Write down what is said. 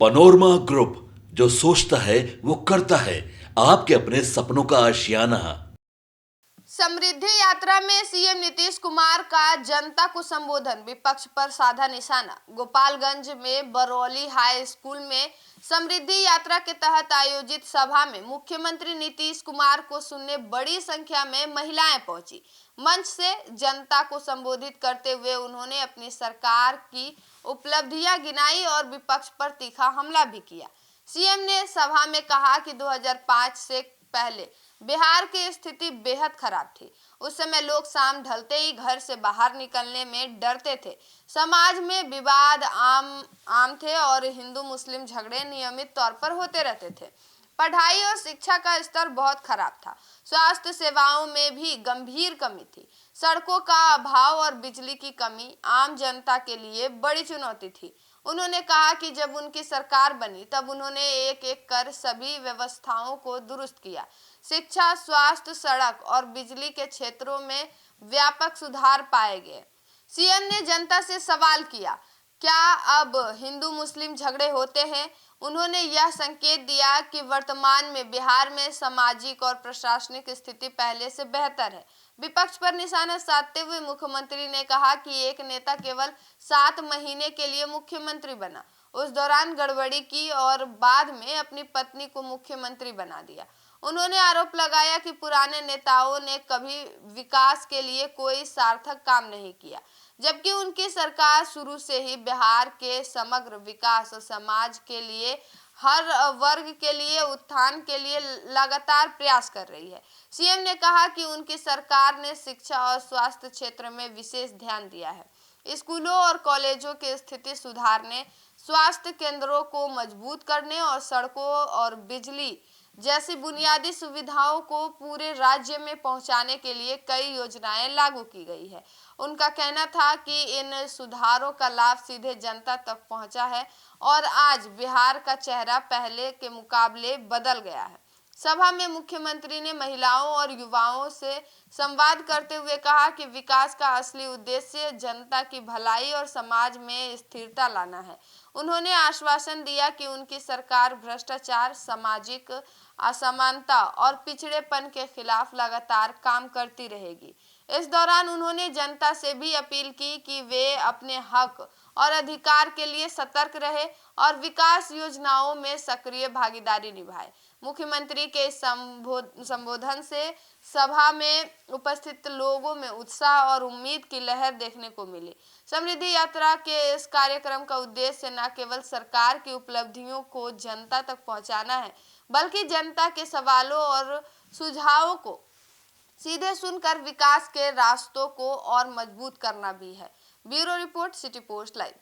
Panorama group, जो सोचता है वो करता है। आपके अपने सपनों का आशियाना। समृद्धि यात्रा में सीएम नीतीश कुमार का जनता को संबोधन, विपक्ष पर साधा निशाना। गोपालगंज में बरौली हाई स्कूल में समृद्धि यात्रा के तहत आयोजित सभा में मुख्यमंत्री नीतीश कुमार को सुनने बड़ी संख्या में महिलाएं पहुंची। मंच से जनता को संबोधित करते हुए उन्होंने अपनी सरकार की उपलब्धियां गिनाई और विपक्ष पर तीखा हमला भी किया। सीएम ने सभा में कहा कि 2005 से पहले बिहार की स्थिति बेहद खराब थी। उस समय लोग शाम ढलते ही घर से बाहर निकलने में डरते थे। समाज में विवाद आम थे और हिंदू मुस्लिम झगड़े नियमित तौर पर होते रहते थे। पढ़ाई और शिक्षा का स्तर बहुत खराब था। स्वास्थ्य सेवाओं में भी गंभीर कमी थी। सड़कों का अभाव और बिजली की कमी आम जनता के लिए बड़ी चुनौती थी। उन्होंने कहा कि जब उनकी सरकार बनी तब उन्होंने एक एक कर सभी व्यवस्थाओं को दुरुस्त किया। शिक्षा, स्वास्थ्य, सड़क और बिजली के क्षेत्रों में व्यापक सुधार पाए गए। सीएम ने जनता से सवाल किया, क्या अब हिंदू मुस्लिम झगड़े होते हैं? उन्होंने यह संकेत दिया कि वर्तमान में बिहार में सामाजिक और प्रशासनिक स्थिति पहले से बेहतर है। विपक्ष पर निशाना साधते हुए मुख्यमंत्री ने कहा कि एक नेता केवल 7 महीने के लिए मुख्यमंत्री बना, उस दौरान गड़बड़ी की और बाद में अपनी पत्नी को मुख्यमंत्री बना दिया। उन्होंने आरोप लगाया कि पुराने नेताओं ने कभी विकास के लिए कोई सार्थक काम नहीं किया, जबकि उनकी सरकार शुरू से ही बिहार के समग्र विकास और समाज के लिए हर वर्ग के लिए उत्थान के लिए लगातार प्रयास कर रही है। सीएम ने कहा कि उनकी सरकार ने शिक्षा और स्वास्थ्य क्षेत्र में विशेष ध्यान दिया है। स्कूलों और कॉलेजों की स्थिति सुधारने, स्वास्थ्य केंद्रों को मजबूत करने और सड़कों और बिजली जैसी बुनियादी सुविधाओं को पूरे राज्य में पहुंचाने के लिए कई योजनाएं लागू की गई है। उनका कहना था कि इन सुधारों का लाभ सीधे जनता तक पहुंचा है और आज बिहार का चेहरा पहले के मुकाबले बदल गया है। सभा में मुख्यमंत्री ने महिलाओं और युवाओं से संवाद करते हुए कहा कि विकास का असली उद्देश्य जनता की भलाई और समाज में स्थिरता लाना है। उन्होंने आश्वासन दिया कि उनकी सरकार भ्रष्टाचार, सामाजिक असमानता और पिछड़ेपन के खिलाफ लगातार काम करती रहेगी। इस दौरान उन्होंने जनता से भी अपील की कि वे अपने हक और अधिकार के लिए सतर्क रहे और विकास योजनाओं में सक्रिय भागीदारी निभाए। मुख्यमंत्री के संबोधन से सभा में उपस्थित लोगों में उत्साह और उम्मीद की लहर देखने को मिली। समृद्धि यात्रा के इस कार्यक्रम का उद्देश्य न केवल सरकार की उपलब्धियों को जनता तक पहुंचाना है, बल्कि जनता के सवालों और सुझावों को सीधे सुनकर विकास के रास्तों को और मजबूत करना भी है। Bureau report, city post live.